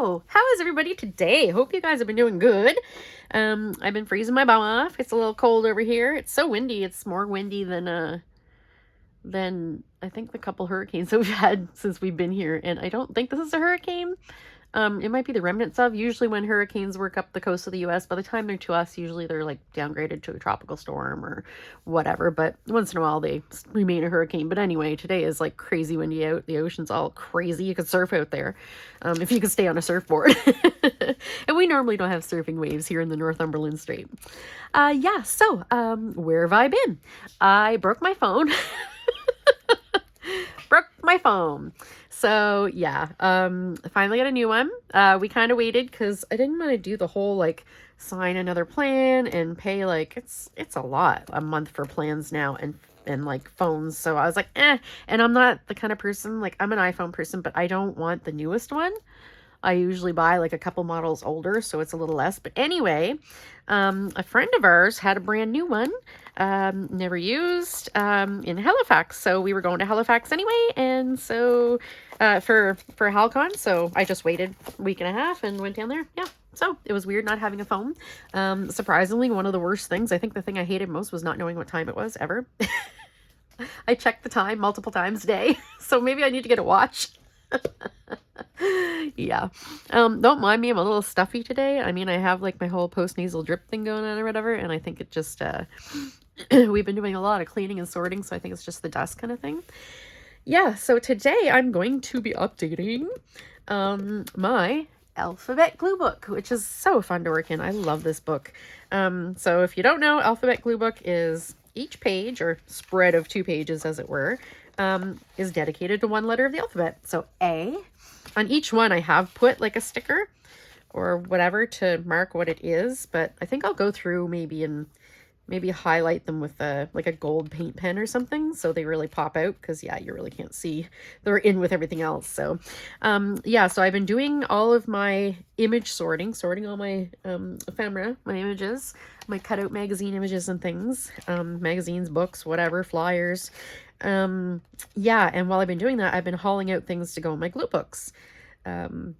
Hello! How is everybody today? Hope you guys have been doing good. I've been freezing my bum off. It's a little cold over here. It's so windy. It's more windy than I think the couple hurricanes that we've had since we've been here. And I don't think this is a hurricane. It might be the remnants of. Usually when hurricanes work up the coast of the U.S., by the time they're to us, usually they're like downgraded to a tropical storm or whatever. But once in a while they remain a hurricane. But anyway, today is like crazy windy out. The ocean's all crazy. You could surf out there if you could stay on a surfboard. And we normally don't have surfing waves here in the Northumberland Strait. Where have I been? I broke my phone. So yeah, I finally got a new one. We kind of waited because I didn't want to do the whole like sign another plan and pay like it's a lot a month for plans now and like phones. So I was like, and I'm not the kind of person, like I'm an iPhone person, but I don't want the newest one. I usually buy like a couple models older, so it's a little less. But anyway, a friend of ours had a brand new one, never used, in Halifax. So we were going to Halifax anyway, and so for Halcon, so I just waited a week and a half and went down there. Yeah. So it was weird not having a phone. Surprisingly, one of the worst things, I think the thing I hated most was not knowing what time it was ever. I checked the time multiple times a day, so maybe I need to get a watch. Yeah. Don't mind me, I'm a little stuffy today. I mean, I have like my whole post-nasal drip thing going on or whatever, and I think it just we've been doing a lot of cleaning and sorting, so I think it's just the dust kind of thing. Yeah, so today I'm going to be updating my Alphabet Glue Book, which is so fun to work in. I love this book. So if you don't know, Alphabet Glue Book is each page, or spread of 2 pages as it were, is dedicated to one letter of the alphabet. So A. On each one I have put like a sticker or whatever to mark what it is, but I think I'll go through maybe highlight them with like a gold paint pen or something so they really pop out, because yeah, you really can't see they're in with everything else. So yeah, so I've been doing all of my image sorting all my ephemera, my images, my cutout magazine images and things, magazines, books, whatever, flyers. Yeah, and while I've been doing that, I've been hauling out things to go in my glue books. And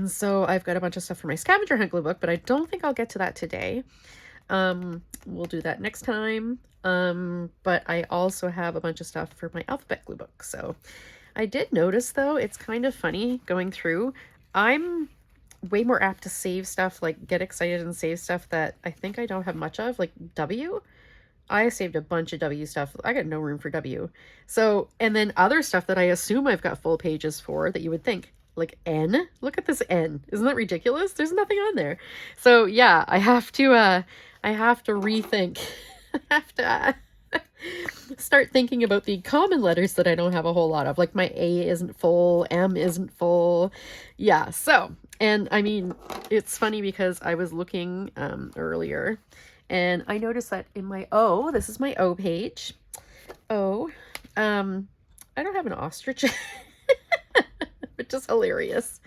so I've got a bunch of stuff for my scavenger hunt glue book, but I don't think I'll get to that today. We'll do that next time. But I also have a bunch of stuff for my alphabet glue book. So I did notice though, it's kind of funny going through. I'm way more apt to save stuff, like get excited and save stuff that I think I don't have much of, like W. I saved a bunch of W stuff. I got no room for W. So, and then other stuff that I assume I've got full pages for that you would think, like N. Look at this N. Isn't that ridiculous? There's nothing on there. So yeah, I have to rethink. I have to start thinking about the common letters that I don't have a whole lot of. Like my A isn't full, M isn't full. Yeah, so, and I mean, it's funny because I was looking earlier, and I noticed that in my O, this is my O page. O, I don't have an ostrich, which is hilarious.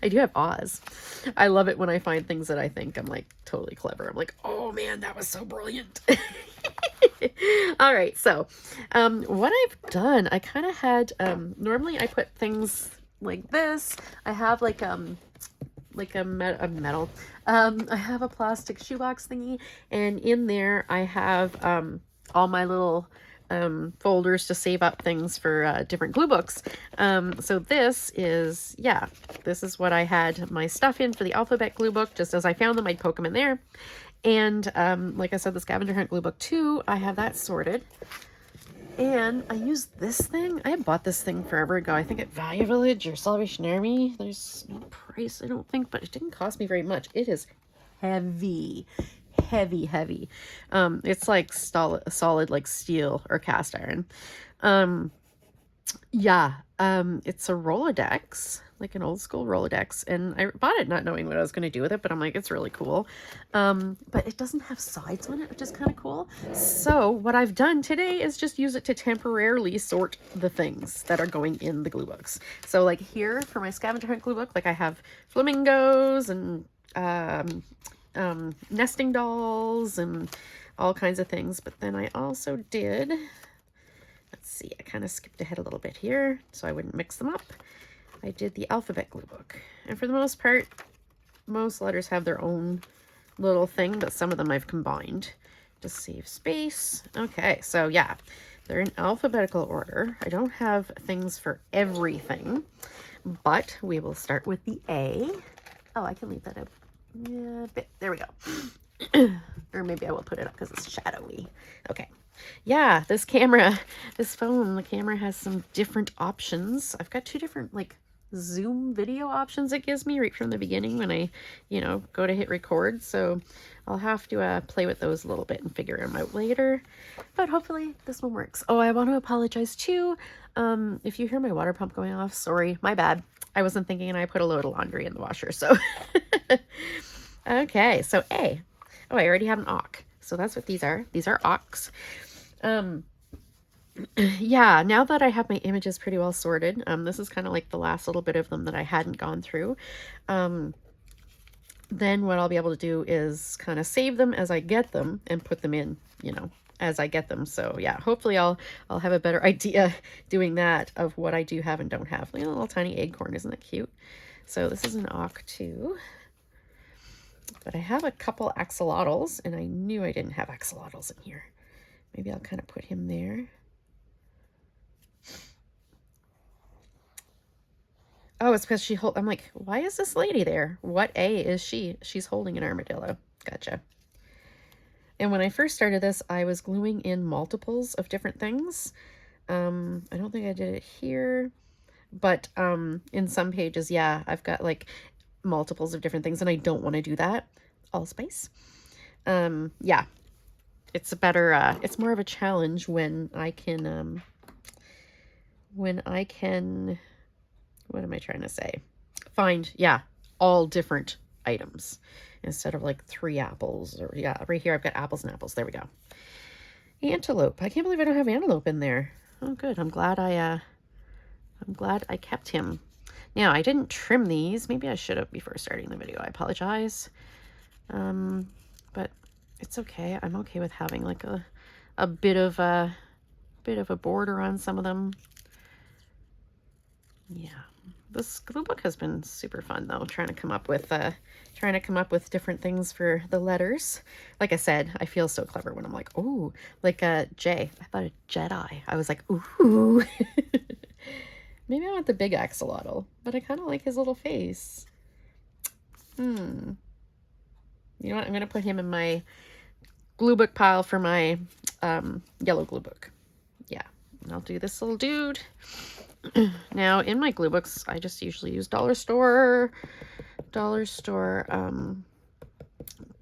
I do have Oz. I love it when I find things that I think I'm like totally clever. I'm like, oh man, that was so brilliant. All right, so what I've done, I kind of had, normally I put things like this. I have like a metal, I have a plastic shoebox thingy, and in there I have all my little folders to save up things for different glue books. So this is what I had my stuff in for the alphabet glue book. Just as I found them, I'd poke them in there. And like I said, the scavenger hunt glue book too, I have that sorted. And I use this thing. I bought this thing forever ago. I think at Value Village or Salvation Army. There's no price, I don't think, but it didn't cost me very much. It is heavy. It's like solid like steel or cast iron. It's a Rolodex, like an old school Rolodex, and I bought it not knowing what I was going to do with it, but I'm like, it's really cool. But it doesn't have sides on it, which is kind of cool. So what I've done today is just use it to temporarily sort the things that are going in the glue books. So like here for my scavenger hunt glue book, like I have flamingos and nesting dolls and all kinds of things. But then I also did, let's see, I kind of skipped ahead a little bit here so I wouldn't mix them up. I did the alphabet glue book. And for the most part, most letters have their own little thing, but some of them I've combined to save space. Okay, so yeah, they're in alphabetical order. I don't have things for everything, but we will start with the A. Oh, I can leave that up. Yeah, there we go. Or maybe I will put it up because it's shadowy. Okay. Yeah, this camera, this phone, the camera has some different options. I've got 2 different like zoom video options it gives me right from the beginning when I, you know, go to hit record. So I'll have to play with those a little bit and figure them out later. But hopefully this one works. Oh, I want to apologize too. If you hear my water pump going off, sorry, my bad. I wasn't thinking and I put a load of laundry in the washer. So, okay, so A. Oh, I already have an awk. So that's what these are. These are awks. Yeah, now that I have my images pretty well sorted, this is kind of like the last little bit of them that I hadn't gone through. Then what I'll be able to do is kind of save them as I get them and put them in, you know, as I get them. So yeah, hopefully I'll have a better idea doing that of what I do have and don't have. Like a little tiny acorn, isn't that cute? So this is an awk too. But I have a couple axolotls, and I knew I didn't have axolotls in here. Maybe I'll kind of put him there. Oh, it's because I'm like, why is this lady there? What A is she? She's holding an armadillo. Gotcha. And when I first started this, I was gluing in multiples of different things. I don't think I did it here, but in some pages, yeah, I've got like multiples of different things, and I don't want to do that. Allspice. Yeah, it's a better, it's more of a challenge when I can, what am I trying to say? Find, yeah, all different items instead of like 3 apples, or yeah, right here I've got apples and apples. There we go. Antelope. I can't believe I don't have antelope in there. Oh, good. I'm glad I kept him. Now, I didn't trim these. Maybe I should have before starting the video. I apologize. But it's okay. I'm okay with having like a bit of a border on some of them. Yeah. This glue book has been super fun though, trying to come up with different things for the letters. Like I said, I feel so clever when I'm like, ooh, like a J. I thought a Jedi. I was like, ooh. Maybe I want the big axolotl, but I kind of like his little face. You know what? I'm going to put him in my glue book pile for my yellow glue book. Yeah, and I'll do this little dude. Now, in my glue books, I just usually use dollar store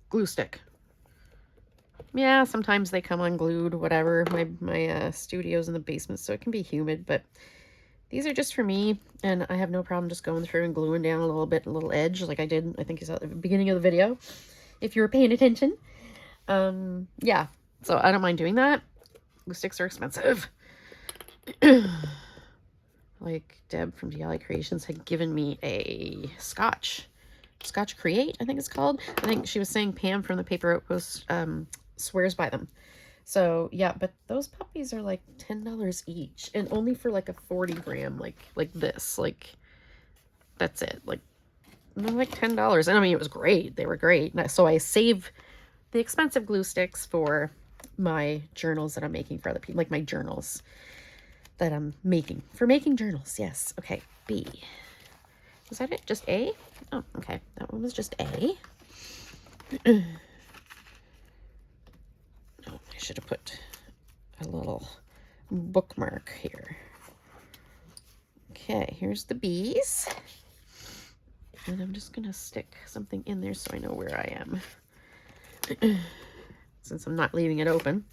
glue stick. Yeah, sometimes they come unglued, whatever. My studio's in the basement, so it can be humid, but these are just for me, and I have no problem just going through and gluing down a little edge, like I did, I think you saw at the beginning of the video, if you were paying attention. Yeah, so I don't mind doing that. Glue sticks are expensive. Like Deb from DIY Creations had given me a Scotch Create, I think it's called. I think she was saying Pam from the Paper Outpost swears by them. So yeah, but those puppies are like $10 each, and only for like a 40 gram, like this, like that's it. Like they're like $10, and I mean it was great. They were great. So I save the expensive glue sticks for my journals that I'm making for other people, like my journals that I'm making for making journals. Yes. Okay. B. Was that it? Just A? Oh, okay. That one was just A. Oh, I should have put a little bookmark here. Okay, here's the B's. And I'm just going to stick something in there so I know where I am. Since I'm not leaving it open.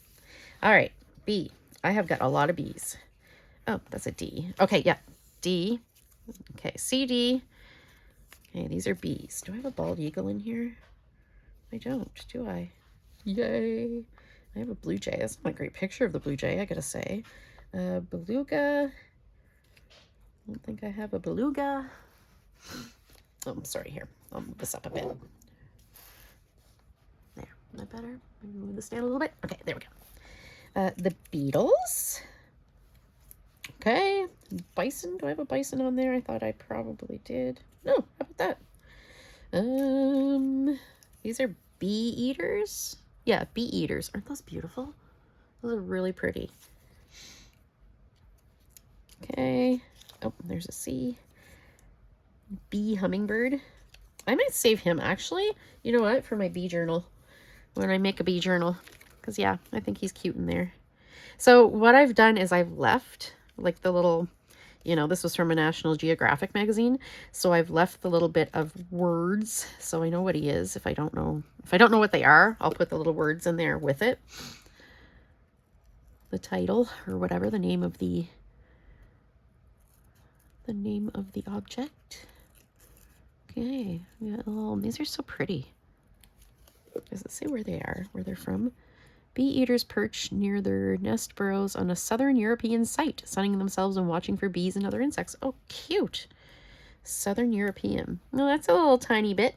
All right, B. I have got a lot of B's. Oh, that's a D. Okay, yeah, D. Okay, C, D. Okay, these are B's. Do I have a bald eagle in here? I don't, do I? Yay. I have a blue jay. That's not a great picture of the blue jay, I gotta say. Beluga. I don't think I have a beluga. Oh, I'm sorry, here. I'll move this up a bit. There, is that better? Maybe move this down a little bit. Okay, there we go. The beetles. Okay, bison. Do I have a bison on there? I thought I probably did. No, how about that? These are bee eaters. Yeah, bee eaters. Aren't those beautiful? Those are really pretty. Okay. Oh, there's a C. Bee hummingbird. I might save him, actually. You know what? For my bee journal. When I make a bee journal. Because, yeah, I think he's cute in there. So what I've done is I've left, like, the little, you know, this was from a National Geographic magazine. So I've left the little bit of words. So I know what he is. If I don't know what they are, I'll put the little words in there with it. The title or whatever, the name of the object. Okay, yeah, oh, these are so pretty. Does it say where they are, where they're from? Bee eaters perch near their nest burrows on a southern European site, sunning themselves and watching for bees and other insects. Oh, cute. Southern European. No, that's a little tiny bit.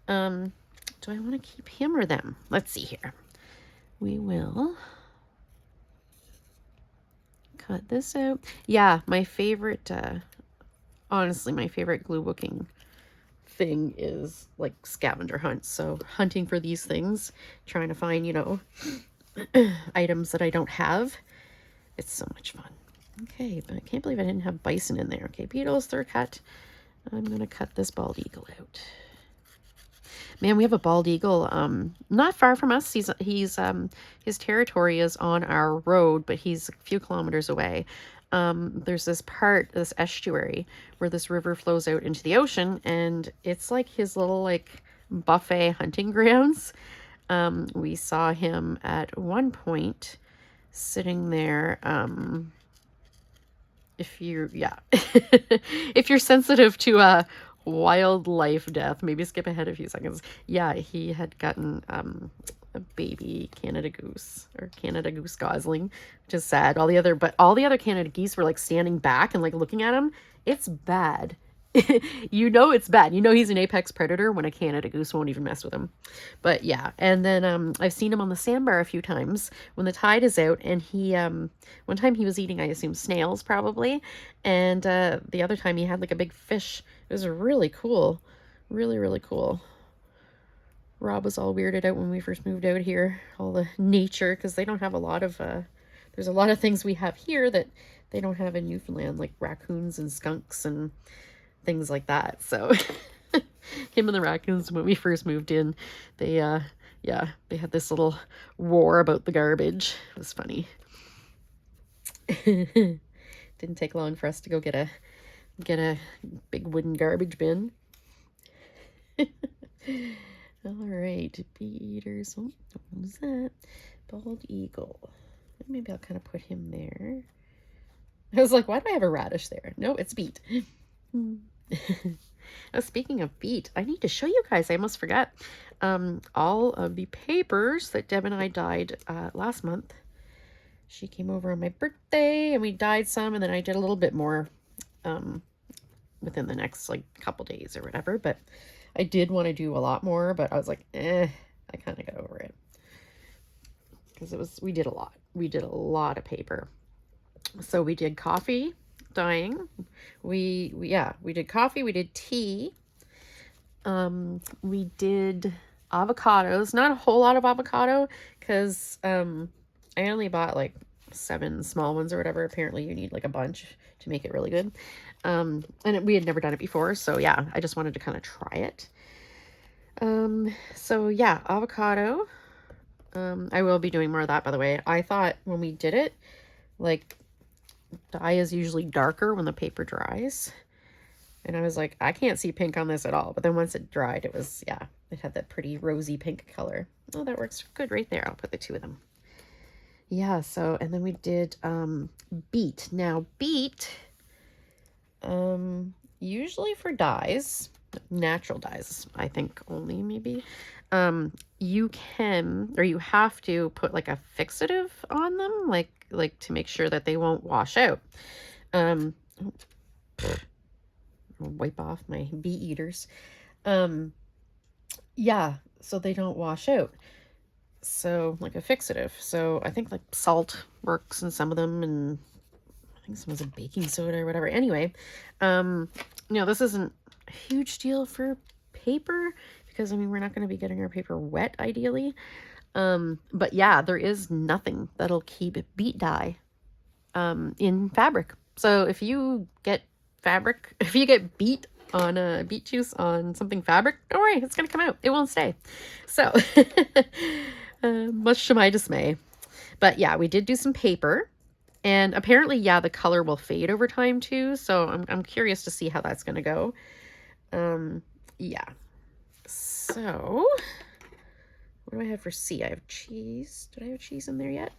Do I want to keep him or them? Let's see here. We will cut this out. Yeah, my favorite, honestly, my favorite glue booking thing is like scavenger hunts. So hunting for these things, trying to find, you know, items that I don't have. It's so much fun. Okay, but I can't believe I didn't have bison in there. Okay, beetles, third cut. I'm gonna cut this bald eagle out. Man, we have a bald eagle not far from us. He's his territory is on our road, but he's a few kilometers away. There's this part, this estuary, where this river flows out into the ocean, and it's like his little like buffet hunting grounds. We saw him at one point sitting there. If you're if you're sensitive to wildlife death, maybe skip ahead a few seconds. Yeah, he had gotten a baby Canada goose or Canada goose gosling, which is sad. All the other Canada geese were like standing back and like looking at him. It's bad. You know it's bad. You know he's an apex predator when a Canada goose won't even mess with him. But yeah, and then I've seen him on the sandbar a few times when the tide is out, and he one time he was eating, I assume, snails probably, and the other time he had like a big fish. It was really cool. Really, really cool. Rob was all weirded out when we first moved out here, all the nature, because they don't have a lot of there's a lot of things we have here that they don't have in Newfoundland, like raccoons and skunks and things like that. So him and the raccoons, when we first moved in, they they had this little war about the garbage. It was funny. Didn't take long for us to go get a big wooden garbage bin. All right, bee eaters. Oh, what was that? Bald eagle. Maybe I'll kind of put him there. I was like, why do I have a radish there? No, it's beet. Oh, speaking of beet, I need to show you guys. I almost forgot. All of the papers that Deb and I dyed last month. She came over on my birthday and we dyed some, and then I did a little bit more within the next like couple days or whatever. But I did want to do a lot more, but I was like, I kind of got over it. Because we did a lot. We did a lot of paper. So we did coffee dyeing. We did coffee, we did tea. We did avocados. Not a whole lot of avocado, because I only bought like 7 small ones or whatever. Apparently you need like a bunch to make it really good. And we had never done it before, so yeah, I just wanted to kind of try it. So yeah, avocado. I will be doing more of that, by the way. I thought when we did it, like, dye is usually darker when the paper dries. And I was like, I can't see pink on this at all. But then once it dried, it was, yeah, it had that pretty rosy pink color. Oh, that works good right there. I'll put the 2 of them. Yeah, so, and then we did beet. Now, beet, usually for dyes, natural dyes, I think only maybe, you can, or you have to put like a fixative on them, like to make sure that they won't wash out. I'll wipe off my bee eaters. Yeah, so they don't wash out. So like a fixative. So I think like salt works in some of them, and think some was a baking soda or whatever. Anyway, this isn't a huge deal for paper because, I mean, we're not going to be getting our paper wet ideally. But yeah, there is nothing that'll keep beet dye in fabric. So if you get beet on beet juice on something fabric, don't worry, it's going to come out. It won't stay. So much to my dismay. But yeah, we did do some paper. And apparently, yeah, the color will fade over time too. So I'm curious to see how that's going to go. Yeah. So what do I have for C? I have cheese. Did I have cheese in there yet?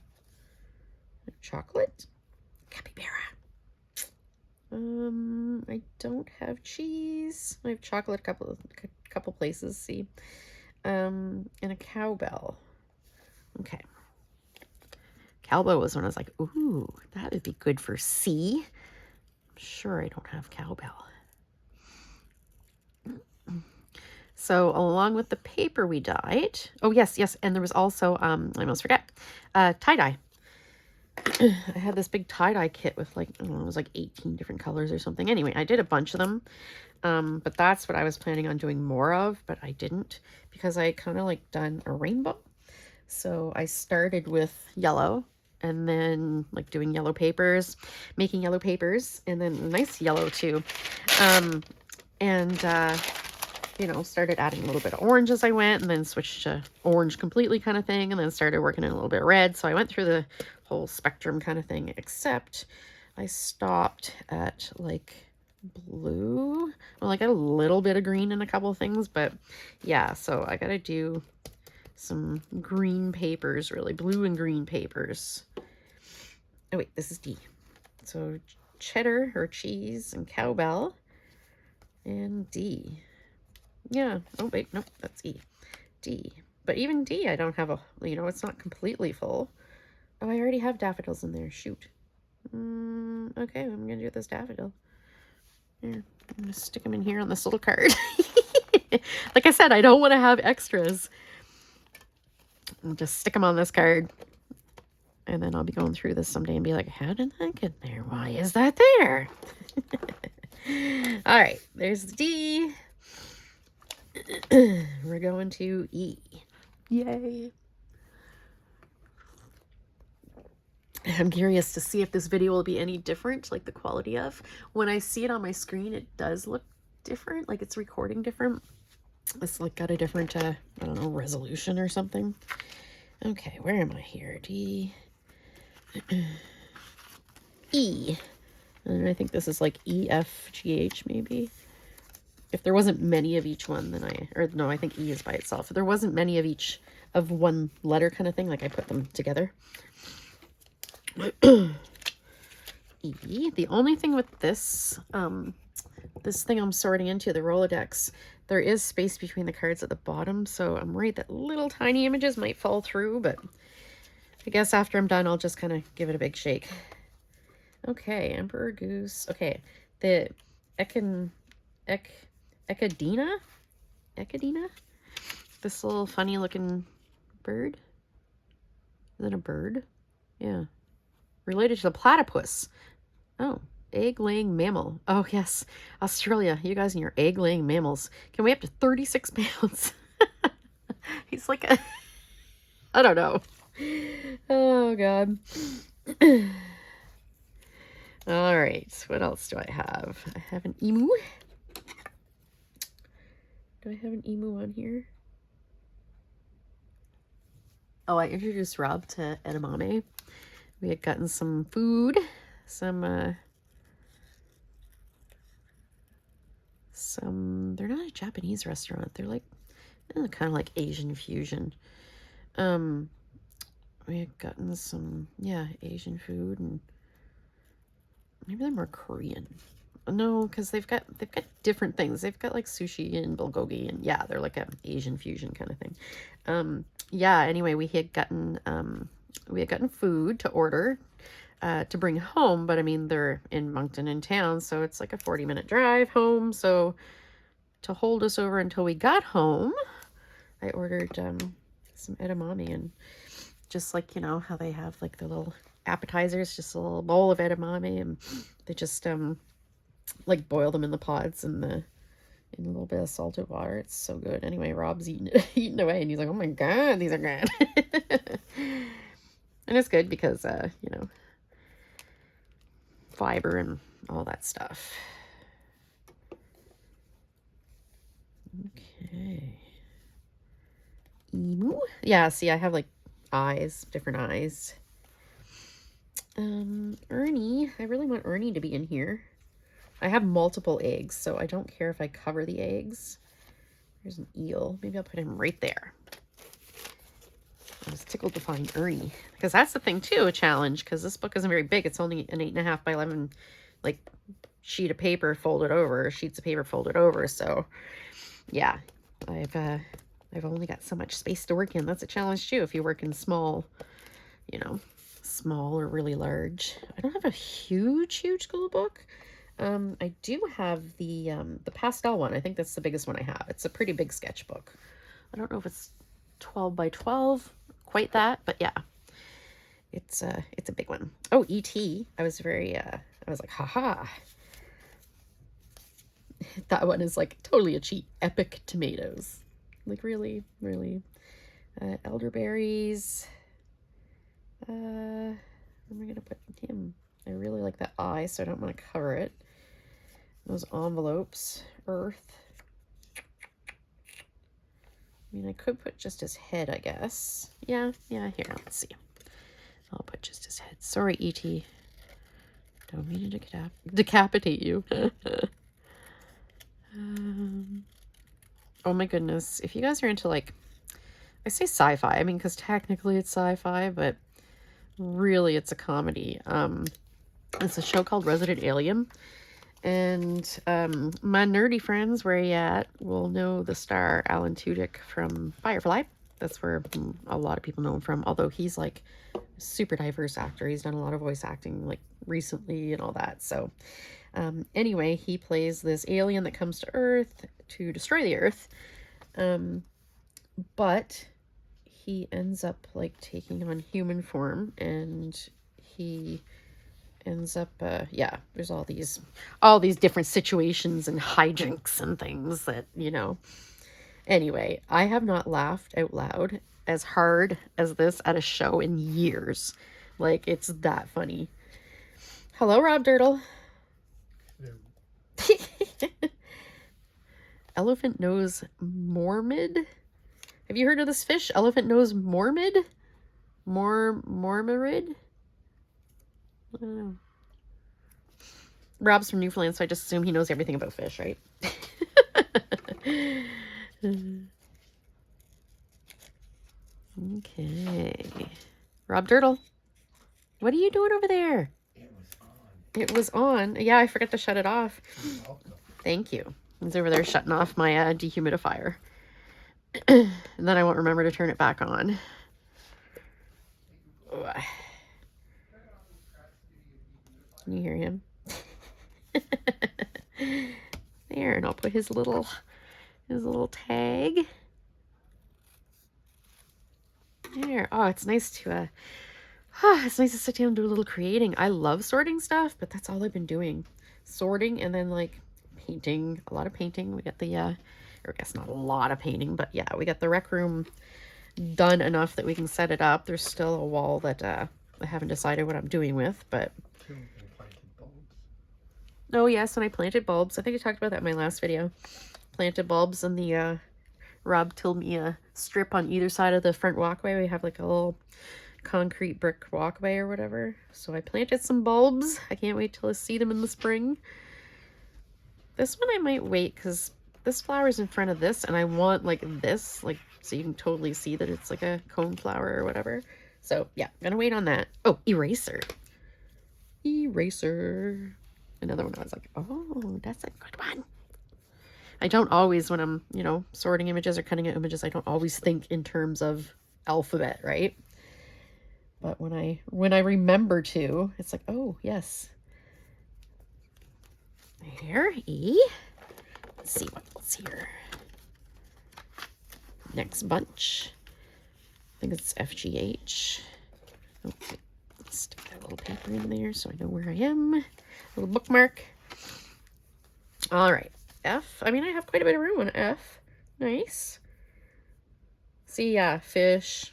Chocolate. Capybara. I don't have cheese. I have chocolate a couple places, see. And a cowbell. Okay. Cowbell was when I was like, ooh, that would be good for C. I'm sure I don't have cowbell. So along with the paper we dyed, oh yes, and there was also, I almost forget, tie-dye. I had this big tie-dye kit with like, I don't know, it was like 18 different colors or something. Anyway, I did a bunch of them, but that's what I was planning on doing more of, but I didn't because I kind of like done a rainbow. So I started with yellow and then like doing yellow papers, making yellow papers, and then nice yellow too. Started adding a little bit of orange as I went, and then switched to orange completely kind of thing, and then started working in a little bit of red. So I went through the whole spectrum kind of thing, except I stopped at like blue. Well, I got a little bit of green in a couple of things, but yeah, so I got to do some green papers, really blue and green papers. Oh wait, this is D. So cheddar or cheese and cowbell and D. Yeah. Oh, wait. Nope. That's E. D. But even D, I don't have it's not completely full. Oh, I already have daffodils in there. Shoot. Okay, I'm going to do this daffodil. Here. I'm going to stick them in here on this little card. Like I said, I don't want to have extras. I'll just stick them on this card. And then I'll be going through this someday and be like, how did that get there? Why is that there? All right. There's the D. We're going to E. Yay. I'm curious to see if this video will be any different, like the quality of. When I see it on my screen, it does look different, like it's recording different. It's like got a different, I don't know, resolution or something. Okay, where am I here? D. E. And I think this is like E, F, G, H maybe. If there wasn't many of each one, then I think E is by itself. If there wasn't many of each of one letter kind of thing, like I put them together. E. The only thing with this, this thing I'm sorting into, the Rolodex, there is space between the cards at the bottom, so I'm worried that little tiny images might fall through, but I guess after I'm done, I'll just kind of give it a big shake. Okay, Emperor Goose. Okay, the Echidna? This little funny looking bird. Is it a bird? Yeah. Related to the platypus. Oh, egg-laying mammal. Oh, yes. Australia, you guys and your egg-laying mammals can weigh up to 36 pounds. He's like a... I don't know. Oh, God. All right. What else do I have? I have an emu. Do I have an emu on here? Oh, I introduced Rob to edamame. We had gotten some food, they're not a Japanese restaurant. They're like, kind of like Asian fusion. We had gotten some, Asian food, and maybe they're more Korean. No, because they've got different things. They've got like sushi and bulgogi, and yeah, they're like an Asian fusion kind of thing. Anyway, we had gotten food to order to bring home, but I mean, they're in Moncton in town, so it's like a 40-minute drive home. So to hold us over until we got home, I ordered some edamame, and just like, how they have like the little appetizers, just a little bowl of edamame, and they just like boil them in the pods in a little bit of salted water. It's so good. Anyway, Rob's eating away, and he's like, "Oh my god, these are good." And it's good because you know, fiber and all that stuff. Okay. Emu. Yeah, see, I have like eyes, different eyes. Ernie. I really want Ernie to be in here. I have multiple eggs, so I don't care if I cover the eggs. There's an eel. Maybe I'll put him right there. I was tickled to find Ernie. Because that's the thing, too, a challenge. Because this book isn't very big. It's only an 8.5 by 11, like, sheet of paper folded over. Sheets of paper folded over. So, yeah. I've only got so much space to work in. That's a challenge, too, if you work in small, you know, small or really large. I don't have a huge school book. I do have the pastel one. I think that's the biggest one I have. It's a pretty big sketchbook. I don't know if it's 12 by 12, quite that, but yeah, it's a big one. Oh, E.T. I was like, haha. That one is like totally a cheat. Epic tomatoes. Like really, really. Elderberries. Where am I going to put him? I really like that eye, so I don't want to cover it. Those envelopes. Earth. I mean, I could put just his head, I guess. Yeah, here, let's see. I'll put just his head. Sorry, E.T. Don't mean to decapitate you. Oh my goodness. If you guys are into, like, I say sci-fi, I mean, because technically it's sci-fi, but really it's a comedy. It's a show called Resident Alien. And my nerdy friends, where you at, will know the star Alan Tudyk from Firefly. That's where a lot of people know him from, although he's like a super diverse actor. He's done a lot of voice acting like recently and all that. So anyway, he plays this alien that comes to Earth to destroy the Earth. But he ends up like taking on human form, and he ends up yeah, there's all these different situations and hijinks and things that, you know. Anyway, I have not laughed out loud as hard as this at a show in years. Like, it's that funny. Hello, Rob Dirtle. Elephant nose mormid. Have you heard of this fish? Elephant nose mormid? Mormarid? I don't know. Rob's from Newfoundland, so I just assume he knows everything about fish, right? Okay. Rob Dirtle, what are you doing over there? It was on. Yeah, I forgot to shut it off. Thank you. He's over there shutting off my dehumidifier. And then I won't remember to turn it back on. Can you hear him? There, and I'll put his little tag. There. Oh, it's nice to sit down and do a little creating. I love sorting stuff, but that's all I've been doing. Sorting and then like painting, a lot of painting. We got the or I guess not a lot of painting, but yeah, we got the rec room done enough that we can set it up. There's still a wall that I haven't decided what I'm doing with, but oh yes, and I planted bulbs. I think I talked about that in my last video. Planted bulbs in the Rob told me a strip on either side of the front walkway. We have like a little concrete brick walkway or whatever. So I planted some bulbs. I can't wait till I see them in the spring. This one I might wait because this flower's in front of this, and I want like this, like so you can totally see that it's like a cone flower or whatever. So yeah, I'm gonna wait on that. Oh, eraser. Eraser. Another one I was like, oh, that's a good one. I don't always, when I'm, you know, sorting images or cutting out images, I don't always think in terms of alphabet, right? But when I remember to, it's like, oh, yes. Here, E. Let's see what else here. Next bunch. I think it's FGH. Oh, Stick that little paper in there so I know where I am. A little bookmark. All right, F. I mean, I have quite a bit of room on F. Nice. See, yeah, fish,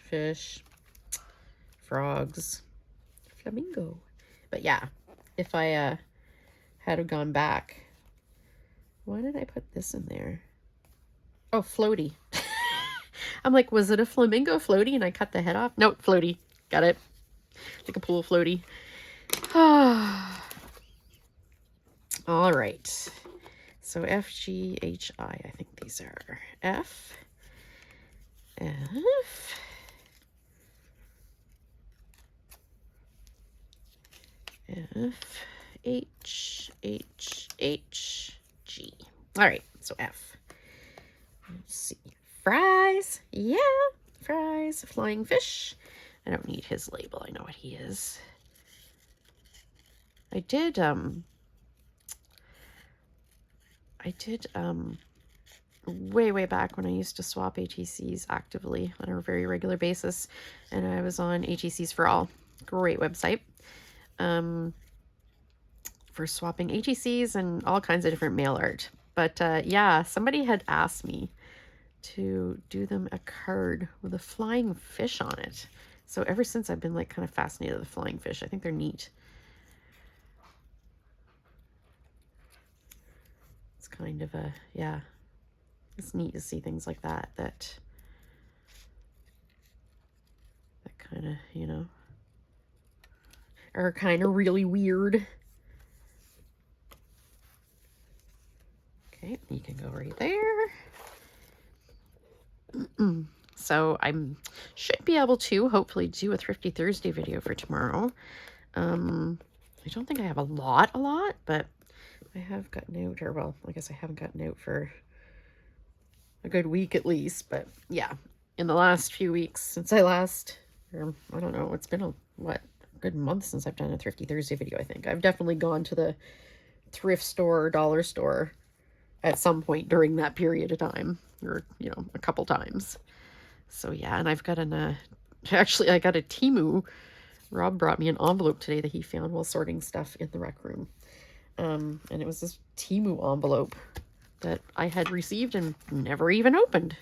frogs, flamingo. But yeah, if I had gone back, why did I put this in there? Oh, floaty. I'm like, was it a flamingo floaty and I cut the head off? Nope, floaty. Got it. Like a pool floaty. All right. So F, G, H, I. I think these are F, F, F, H, H, H, G. All right, so F. Let's see. Fries. Yeah, fries. Flying fish. I don't need his label. I know what he is. I did way back when I used to swap HECs actively on a very regular basis, and I was on HECs for All. Great website for swapping HECs and all kinds of different mail art. But yeah, somebody had asked me to do them a card with a flying fish on it. So ever since I've been like kind of fascinated with the flying fish. I think they're neat. It's kind of a, yeah, it's neat to see things like that, that kind of, you know, are kind of really weird. Okay, you can go right there. So I should be able to hopefully do a Thrifty Thursday video for tomorrow. I don't think I have a lot, but I have gotten out, or well, I guess I haven't gotten out for a good week at least. But yeah, in the last few weeks since I last, or I don't know, it's been a good month since I've done a Thrifty Thursday video. I think I've definitely gone to the thrift store or dollar store at some point during that period of time, or you know, a couple times. So yeah, and I've got actually I got a Temu. Rob brought me an envelope today that he found while sorting stuff in the rec room. And it was this Temu envelope that I had received and never even opened.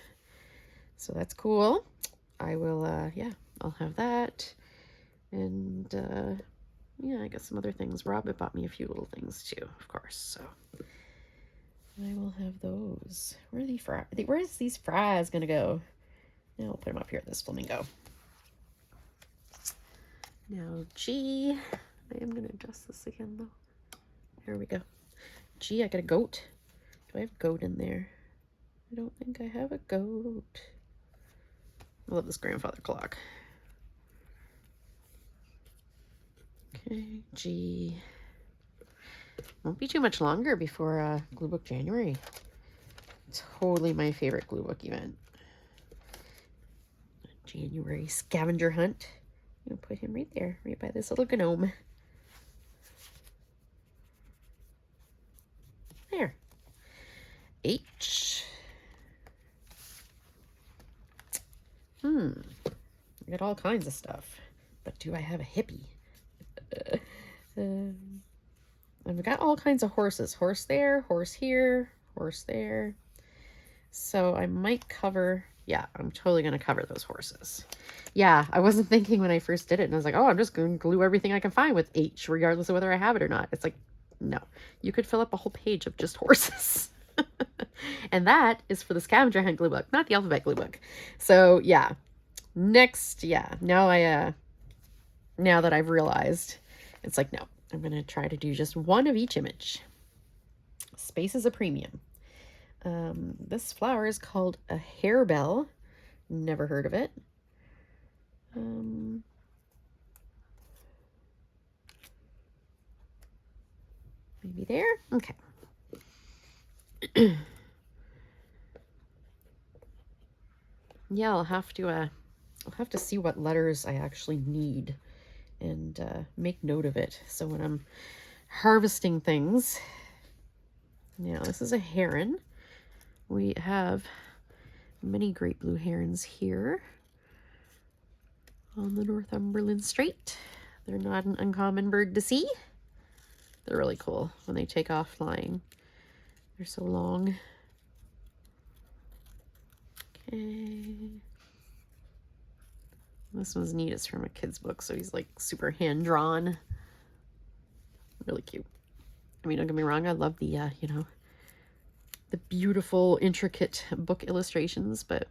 So that's cool. I will, yeah, I'll have that. And, yeah, I got some other things. Rob had bought me a few little things too, of course. So I will have those. Where are the fries? Where's these fries gonna go? Now I'll put them up here at this flamingo. Now G. I am gonna adjust this again though. There we go. Gee, I got a goat. Do I have goat in there? I don't think I have a goat. I love this grandfather clock. Okay, G. Won't be too much longer before Glue Book January. Totally my favorite glue book event. January scavenger hunt. I'm gonna put him right there, right by this little gnome. There. H. I got all kinds of stuff. But do I have a hippie? I've got all kinds of horses. Horse there, horse here, horse there. So I might cover, yeah, I'm totally going to cover those horses. Yeah, I wasn't thinking when I first did it. And I was like, oh, I'm just going to glue everything I can find with H, regardless of whether I have it or not. It's like, no, you could fill up a whole page of just horses. And that is for the scavenger hunt glue book, not the alphabet glue book. So yeah, next, yeah, now that I've realized, it's like, no, I'm going to try to do just one of each image. Space is a premium. This flower is called a harebell. Never heard of it. Maybe there. Okay. Yeah, I'll have to see what letters I actually need and make note of it. So when I'm harvesting things, now this is a heron. We have many great blue herons here on the Northumberland Strait. They're not an uncommon bird to see. They're really cool when they take off flying. They're so long. Okay. This one's neat. It's from a kid's book, so he's like super hand-drawn. Really cute. I mean, don't get me wrong, I love the, you know, the beautiful, intricate book illustrations, but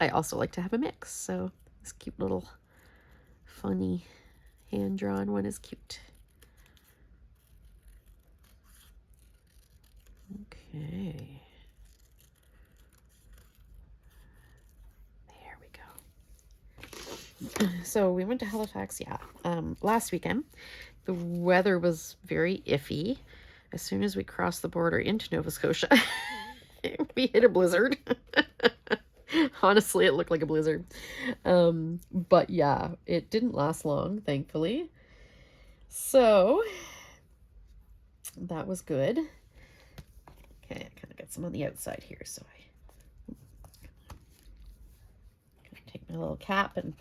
I also like to have a mix, so this cute little funny hand-drawn one is cute. Okay. There we go. So we went to Halifax, yeah, last weekend. The weather was very iffy. As soon as we crossed the border into Nova Scotia, we hit a blizzard. Honestly, it looked like a blizzard. But yeah, it didn't last long, thankfully. So that was good. Okay, I kind of got some on the outside here, so I take my little cap and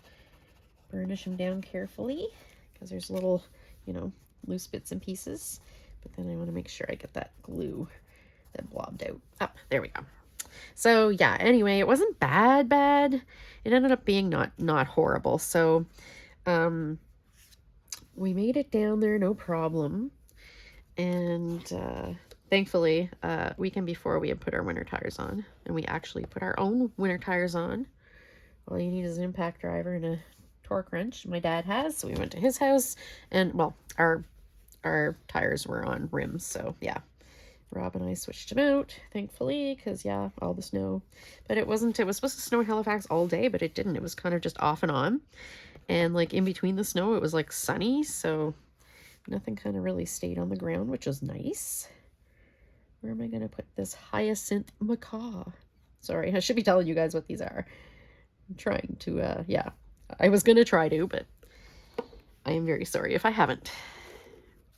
burnish them down carefully because there's little, you know, loose bits and pieces. But then I want to make sure I get that glue that blobbed out. Oh, there we go. So yeah, anyway, it wasn't bad. It ended up being not horrible. So we made it down there, no problem. And thankfully, weekend before we had put our winter tires on, and we actually put our own winter tires on. All you need is an impact driver and a torque wrench. My dad has, so we went to his house, and well, our tires were on rims, so yeah. Rob and I switched them out, thankfully, because yeah, all the snow. But it was supposed to snow in Halifax all day, but it didn't. It was kind of just off and on. And like in between the snow, it was like sunny, so nothing kind of really stayed on the ground, which was nice. Where am I going to put this hyacinth macaw? Sorry, I should be telling you guys what these are. I'm trying to, yeah. I was going to try to, but I am very sorry if I haven't.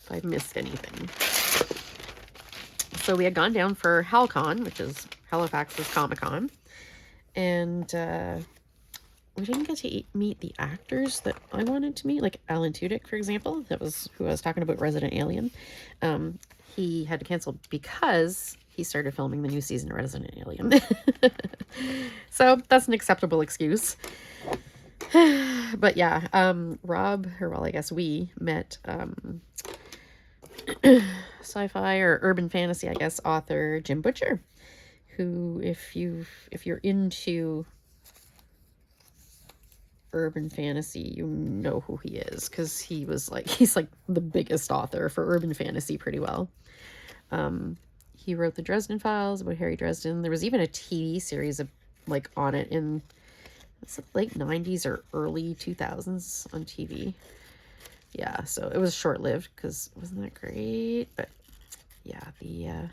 If I've missed anything. So we had gone down for HalCon, which is Halifax's Comic-Con. And we didn't get to meet the actors that I wanted to meet, like Alan Tudyk, for example. That was who I was talking about, Resident Alien. He had to cancel because he started filming the new season of Resident Alien. So that's an acceptable excuse. But yeah, Rob, or well, I guess we met sci-fi or urban fantasy, I guess, author Jim Butcher, who, if you're into urban fantasy, you know who he is, because he's like the biggest author for urban fantasy pretty well. He wrote the Dresden Files about Harry Dresden. There was even a TV series like on it in late 90s or early 2000s on TV. Yeah, so it was short-lived because it wasn't that great, but yeah,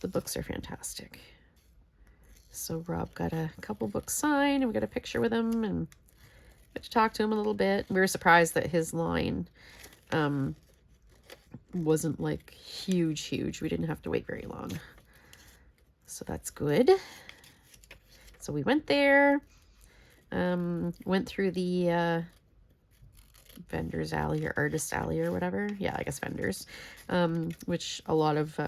the books are fantastic. So Rob got a couple books signed, and we got a picture with him, and got to talk to him a little bit. We were surprised that his line wasn't like huge. We didn't have to wait very long, so that's good. So we went there, went through the vendors alley or artist alley or whatever. Yeah, I guess vendors, which a lot of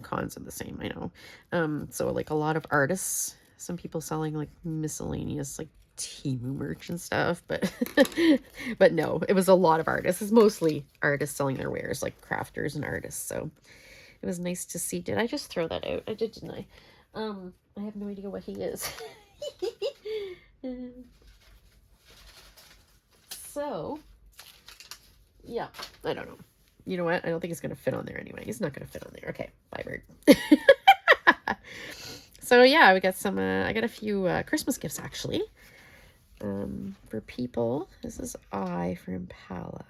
cons are the same, I know. So like a lot of artists, some people selling like miscellaneous like Temu merch and stuff, but but no, it was a lot of artists. It's mostly artists selling their wares, like crafters and artists. So it was nice to see. Did I just throw that out? I did, didn't I? I have no idea what he is. So yeah, I don't know. You know what? I don't think it's going to fit on there anyway. He's not going to fit on there. Okay, bye, bird. So yeah, we got some, I got a few Christmas gifts, actually, for people. This is I for Impala.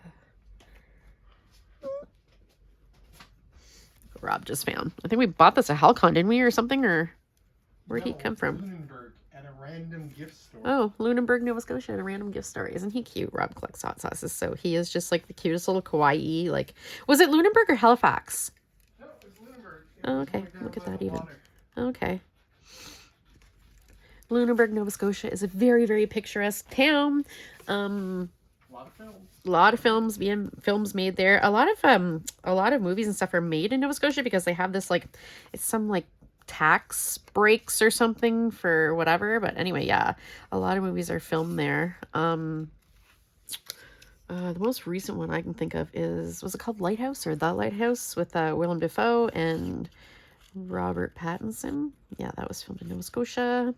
Rob just found. I think we bought this at HalCon, didn't we, or something? Or where'd he come from? Lunenburg at a random gift store. Oh, Lunenburg, Nova Scotia, at a random gift store. Isn't he cute? Rob collects hot sauces, so he is just like the cutest little kawaii. Like, was it Lunenburg or Halifax? No, it was Lunenburg. Oh, okay. Look at that even. Okay. Lunenburg, Nova Scotia is a very, very picturesque town. A lot of films. A lot of films made there. A lot of movies and stuff are made in Nova Scotia because they have this like, it's some like tax breaks or something for whatever. But anyway, yeah, a lot of movies are filmed there. The most recent one I can think of was it called Lighthouse or The Lighthouse with Willem Dafoe and Robert Pattinson? Yeah, that was filmed in Nova Scotia.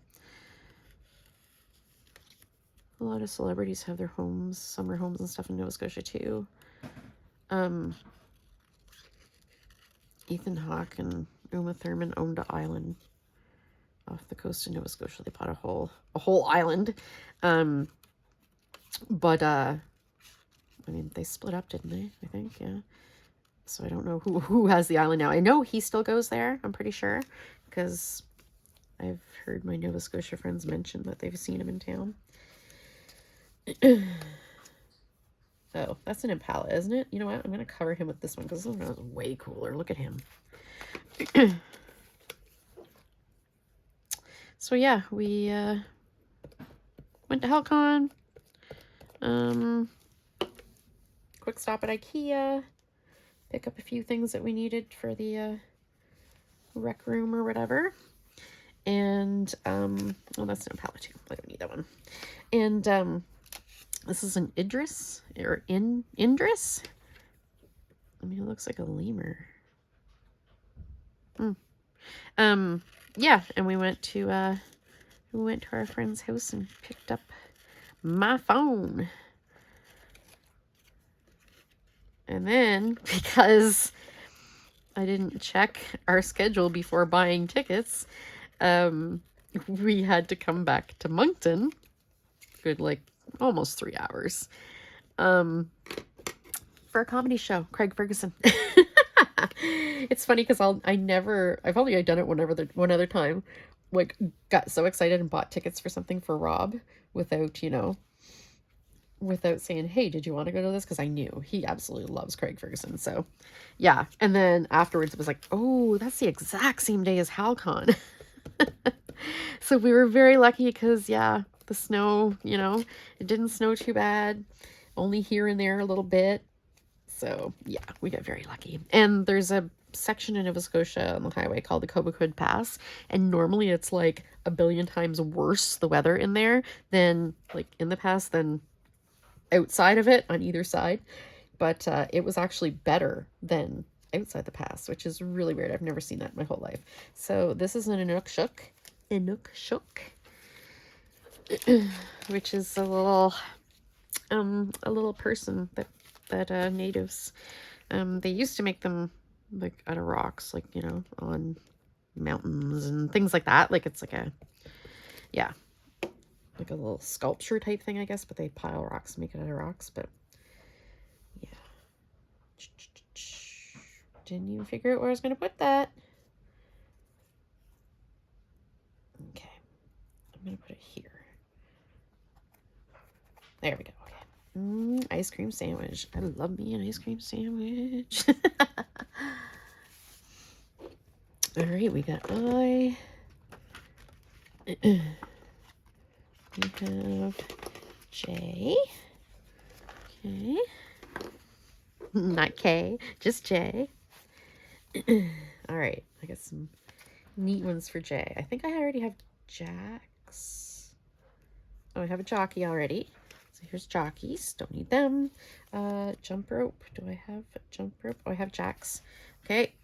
A lot of celebrities have their homes, summer homes and stuff in Nova Scotia too. Ethan Hawke and Uma Thurman owned an island off the coast of Nova Scotia. They bought a whole island. But I mean, they split up, didn't they? I think, yeah. So I don't know who has the island now. I know he still goes there, I'm pretty sure, because I've heard my Nova Scotia friends mention that they've seen him in town. Oh, that's an Impala, isn't it? You know what? I'm going to cover him with this one because this one is way cooler. Look at him. So yeah, we went to Helcon. Quick stop at IKEA. Pick up a few things that we needed for the rec room or whatever. And, well, that's an Impala too. I don't need that one. And, this is an Idris, or Indris? I mean, it looks like a lemur. Yeah, and we went to our friend's house and picked up my phone. And then, because I didn't check our schedule before buying tickets, we had to come back to Moncton. Good, like, almost 3 hours. For a comedy show, Craig Ferguson. It's funny because I've only done it one other time, like, got so excited and bought tickets for something for Rob without saying, hey, did you want to go to this? Because I knew he absolutely loves Craig Ferguson. So yeah. And then afterwards it was like, oh, that's the exact same day as HalCon. So we were very lucky because, yeah, the snow, it didn't snow too bad, only here and there a little bit. So yeah, we got very lucky. And there's a section in Nova Scotia on the highway called the Cobequid Pass, and normally it's like a billion times worse, the weather in there, than like in the pass than outside of it on either side. But it was actually better than outside the pass, which is really weird. I've never seen that in my whole life. So this is an Inukshuk, which is a little person that natives, they used to make them like out of rocks, like, on mountains and things like that. Like it's like like a little sculpture type thing, I guess, but they pile rocks and make it out of rocks. But yeah, didn't even figure out where I was going to put that. Okay, I'm going to put it here. There we go. Okay. Ice cream sandwich. I love me an ice cream sandwich. All right, we got I. We have J. Okay. Not K, just J. All right, I got some neat ones for J. I think I already have jacks. Oh, I have a jockey already. So here's jockeys. Don't need them. Jump rope. Do I have jump rope? Oh, I have jacks. Okay.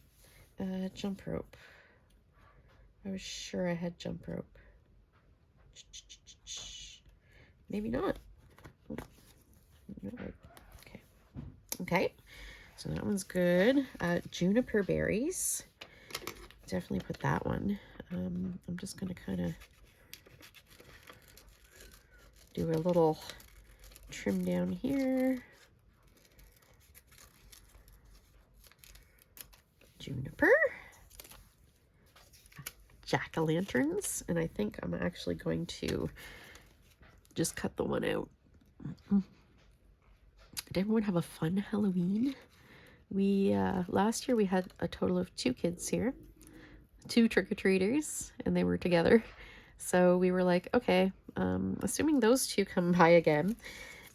Jump rope. I was sure I had jump rope. Maybe not. Okay. Okay. So that one's good. Juniper berries. Definitely put that one. I'm just going to kind of do a little trim down here. Juniper. Jack-o'-lanterns. And I think I'm actually going to just cut the one out. Did everyone have a fun Halloween? We, last year we had a total of 2 kids here. 2 trick-or-treaters, and they were together. So we were like, okay, assuming those 2 come by again,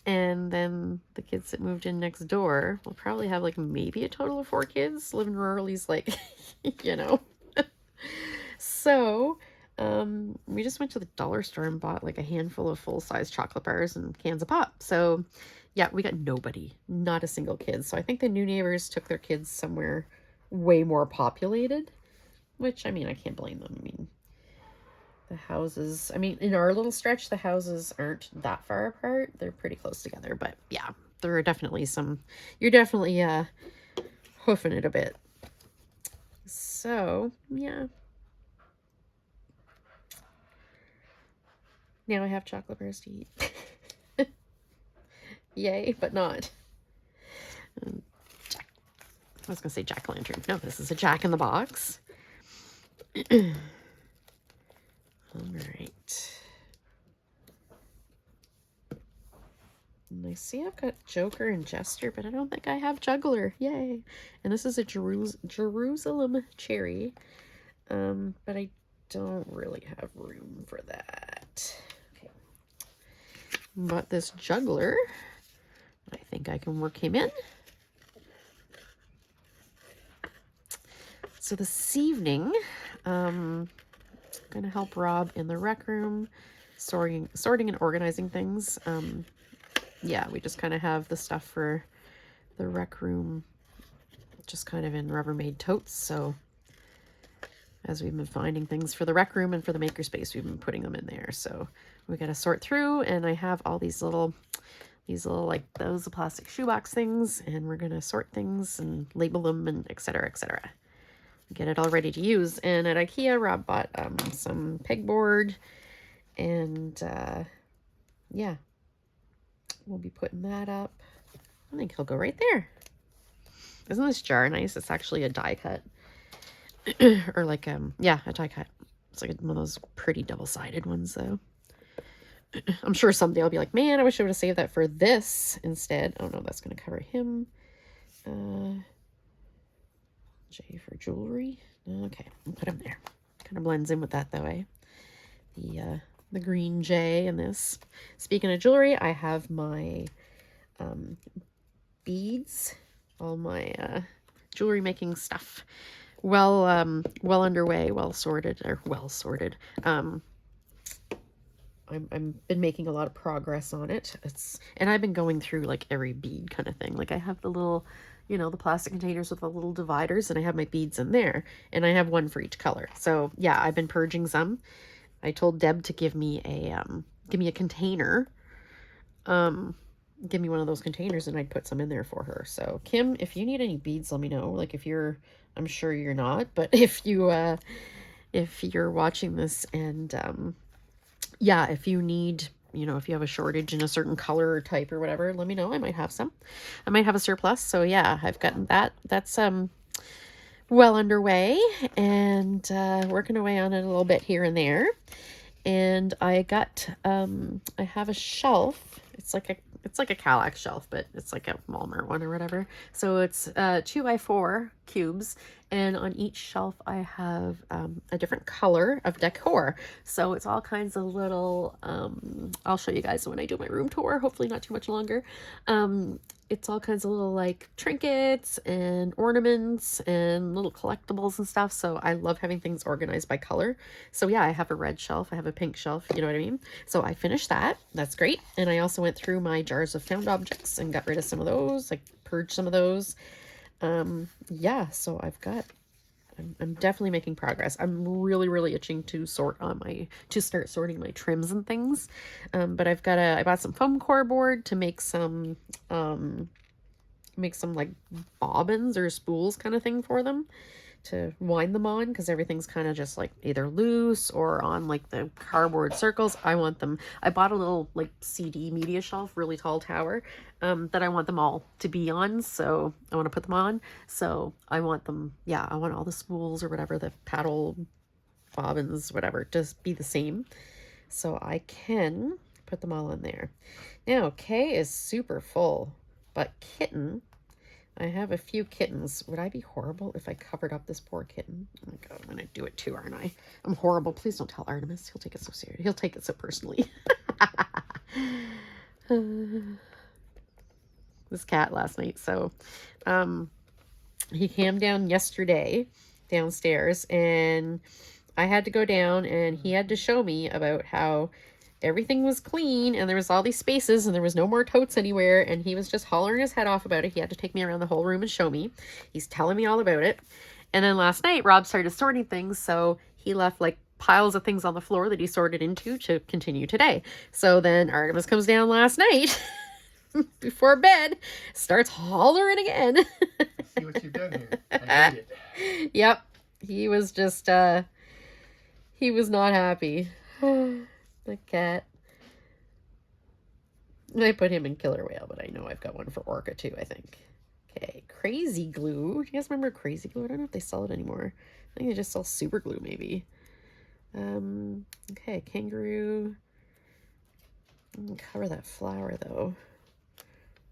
And then the kids that moved in next door will probably have like maybe a total of 4 kids. Living rurally's like, you know. So, we just went to the dollar store and bought like a handful of full-size chocolate bars and cans of pop. So, yeah, we got nobody, not a single kid. So I think the new neighbors took their kids somewhere way more populated, which, I mean, I can't blame them. I mean, the houses, I mean, in our little stretch, the houses aren't that far apart. They're pretty close together, but yeah, there are definitely some, you're definitely hoofing it a bit. So, yeah. Now I have chocolate bars to eat. Yay, but not. Jack, I was going to say jack-o'-lantern. No, this is a Jack-in-the-Box. All right. And I see I've got Joker and Jester, but I don't think I have Juggler. Yay. And this is a Jerusalem cherry. But I don't really have room for that. Okay. But this Juggler, I think I can work him in. So this evening, I'm going to help Rob in the rec room, sorting and organizing things. Yeah, we just kind of have the stuff for the rec room just kind of in Rubbermaid totes. So as we've been finding things for the rec room and for the makerspace, we've been putting them in there. So we got to sort through, and I have all these little like those plastic shoebox things, and we're going to sort things and label them and etc. Get it all ready to use. And at IKEA, Rob bought some pegboard, and yeah, we'll be putting that up. I think he'll go right there. Isn't this jar nice? It's actually a die cut. Or like, yeah, a die cut. It's like one of those pretty double-sided ones, though. I'm sure someday I'll be like, man, I wish I would have saved that for this instead. Oh, no, that's going to cover him. J for jewelry. Okay, I'll put him there. Kind of blends in with that, though, eh? The green J in this. Speaking of jewelry, I have my beads, all my jewelry making stuff well underway, well sorted. I've been making a lot of progress on it. And I've been going through like every bead kind of thing. Like I have the little, you know, the plastic containers with the little dividers, and I have my beads in there, and I have one for each color. So yeah, I've been purging some. I told Deb to give me a container. Give me one of those containers, and I'd put some in there for her. So Kim, if you need any beads, let me know. Like I'm sure you're not, but if you're watching this and yeah, if you need, you know, if you have a shortage in a certain color or type or whatever, let me know. I might have some. I might have a surplus. So yeah, I've gotten that. That's well underway, and working away on it a little bit here and there. And I got I have a shelf. It's like a Kallax shelf, but it's like a Walmart one or whatever. So it's 2x4 cubes, and on each shelf I have a different color of decor. So it's all kinds of little, I'll show you guys when I do my room tour, hopefully not too much longer. It's all kinds of little like trinkets and ornaments and little collectibles and stuff. So I love having things organized by color. So yeah, I have a red shelf, I have a pink shelf, you know what I mean? So I finished that. That's great. And I also went through my jars of found objects and got rid of some of those, like purged some of those. Yeah, so I'm definitely making progress. I'm really itching to start sorting my trims and things. But I bought some foam core board to make some like bobbins or spools kind of thing for them to wind them on, because everything's kind of just like either loose or on like the cardboard circles. I bought a little like CD media shelf, really tall tower, that I want them all to be on. So I want to put them on. So I want them, yeah, I want all the spools or whatever, the paddle bobbins, whatever, just be the same. So I can put them all in there. Now, Kay is super full, but Kitten, I have a few kittens. Would I be horrible if I covered up this poor kitten? Oh my God, I'm going to do it too, aren't I? I'm horrible. Please don't tell Artemis. He'll take it so serious. He'll take it so personally. this cat last night. So, he came down yesterday downstairs, and I had to go down, and he had to show me about how everything was clean and there was all these spaces and there was no more totes anywhere, and he was just hollering his head off about it. He had to take me around the whole room and show me. He's telling me all about it. And then last night, Rob started sorting things, so he left like piles of things on the floor that he sorted into to continue today. So then Artemis comes down last night before bed, starts hollering again. See what you've done here. I hate it. Yep. He was just, he was not happy. The cat. I put him in Killer Whale, but I know I've got one for Orca too, I think. Okay, Crazy Glue. Do you guys remember Crazy Glue? I don't know if they sell it anymore. I think they just sell Super Glue, maybe. Okay, Kangaroo. I'm gonna cover that flower, though.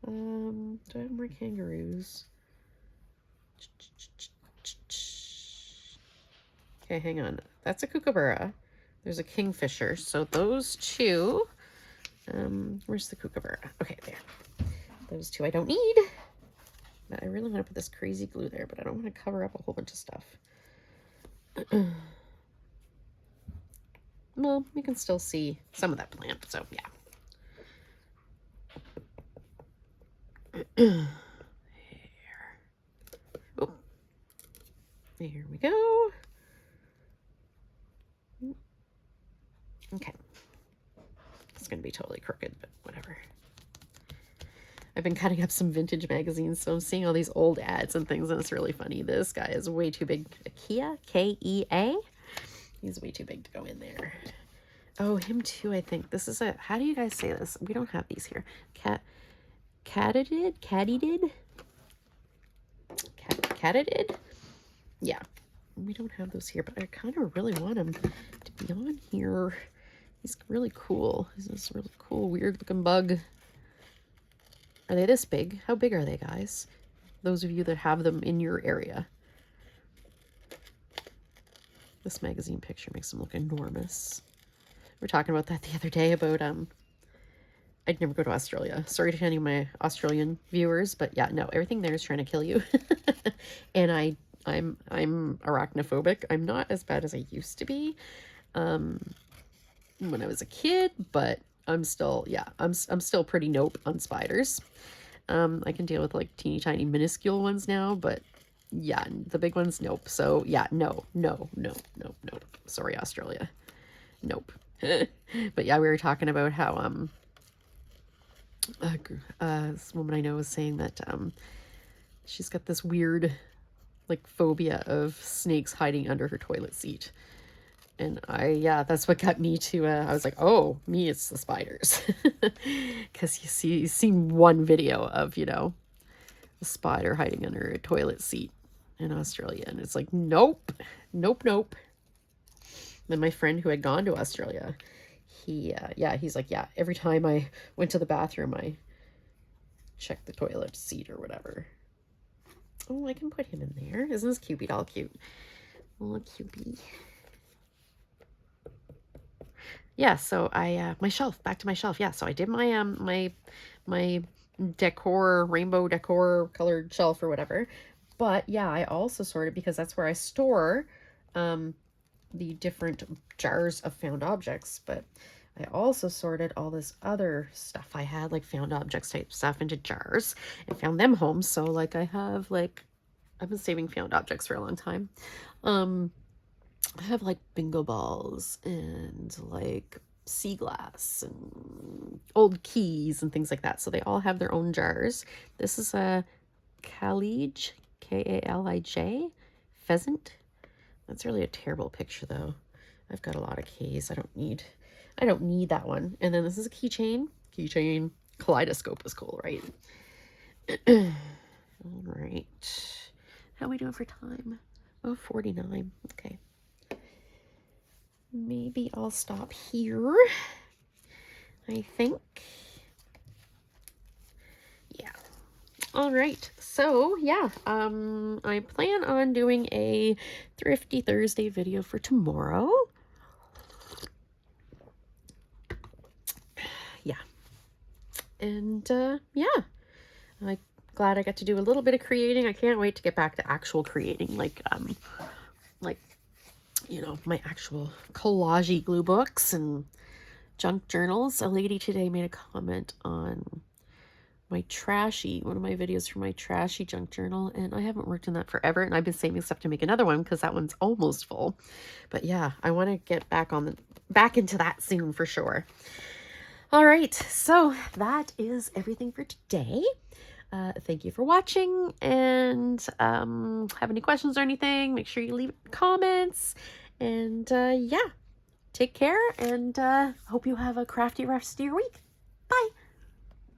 Do I have more kangaroos? Okay, hang on. That's a kookaburra. There's a kingfisher. So those two. Where's the kookaburra? Okay, there. Those two I don't need. But I really want to put this Crazy Glue there, but I don't want to cover up a whole bunch of stuff. Well, you can still see some of that plant, so yeah. There. Oh, there we go. Okay. It's going to be totally crooked, but whatever. I've been cutting up some vintage magazines, so I'm seeing all these old ads and things, and it's really funny. This guy is way too big. Kea? K-E-A? He's way too big to go in there. Oh, him too, I think. This is a... How do you guys say this? We don't have these here. Catadid? Catadid? Yeah. We don't have those here, but I kind of really want him to be on here. He's really cool. He's this really cool, weird-looking bug. Are they this big? How big are they, guys? Those of you that have them in your area. This magazine picture makes them look enormous. We were talking about that the other day about, I'd never go to Australia. Sorry to any of my Australian viewers, but yeah, no, everything there is trying to kill you. And I'm arachnophobic. I'm not as bad as I used to be when I was a kid, but I'm still, yeah, I'm still pretty nope on spiders. I can deal with like teeny tiny minuscule ones now, but yeah, the big ones, nope. So yeah, no. Sorry, Australia. Nope. But yeah, we were talking about how this woman I know was saying that she's got this weird like phobia of snakes hiding under her toilet seat. And that's what got me to, I was like, oh, me, it's the spiders. Because you've seen one video of, you know, a spider hiding under a toilet seat in Australia. And it's like, nope. Then my friend who had gone to Australia, he's like, yeah, every time I went to the bathroom, I checked the toilet seat or whatever. Oh, I can put him in there. Isn't this Cupid all cute? Oh, Cupid. Yeah, so my shelf, back to my shelf. Yeah, so I did my my decor, rainbow decor colored shelf or whatever. But yeah, I also sorted because that's where I store the different jars of found objects. But I also sorted all this other stuff I had, like found objects type stuff, into jars and found them home. So like I have like, I've been saving found objects for a long time. I have like bingo balls and like sea glass and old keys and things like that. So they all have their own jars. This is a Kalij, K-A-L-I-J, pheasant. That's really a terrible picture though. I've got a lot of keys. I don't need that one. And then this is a keychain. Kaleidoscope is cool, right? All right. How are we doing for time? Oh, 49. Okay. Maybe I'll stop here. I think. Yeah. All right. So, yeah. I plan on doing a Thrifty Thursday video for tomorrow. Yeah. And, yeah. I'm glad I got to do a little bit of creating. I can't wait to get back to actual creating, like you know, my actual collage glue books and junk journals. A lady today made a comment on my trashy, one of my videos for my trashy junk journal, and I haven't worked on that forever, and I've been saving stuff to make another one because that one's almost full. But yeah, I want to get back into that soon for sure. All right, so that is everything for today. Thank you for watching, and have any questions or anything, make sure you leave comments, and yeah, take care, and hope you have a crafty rest of your week. Bye.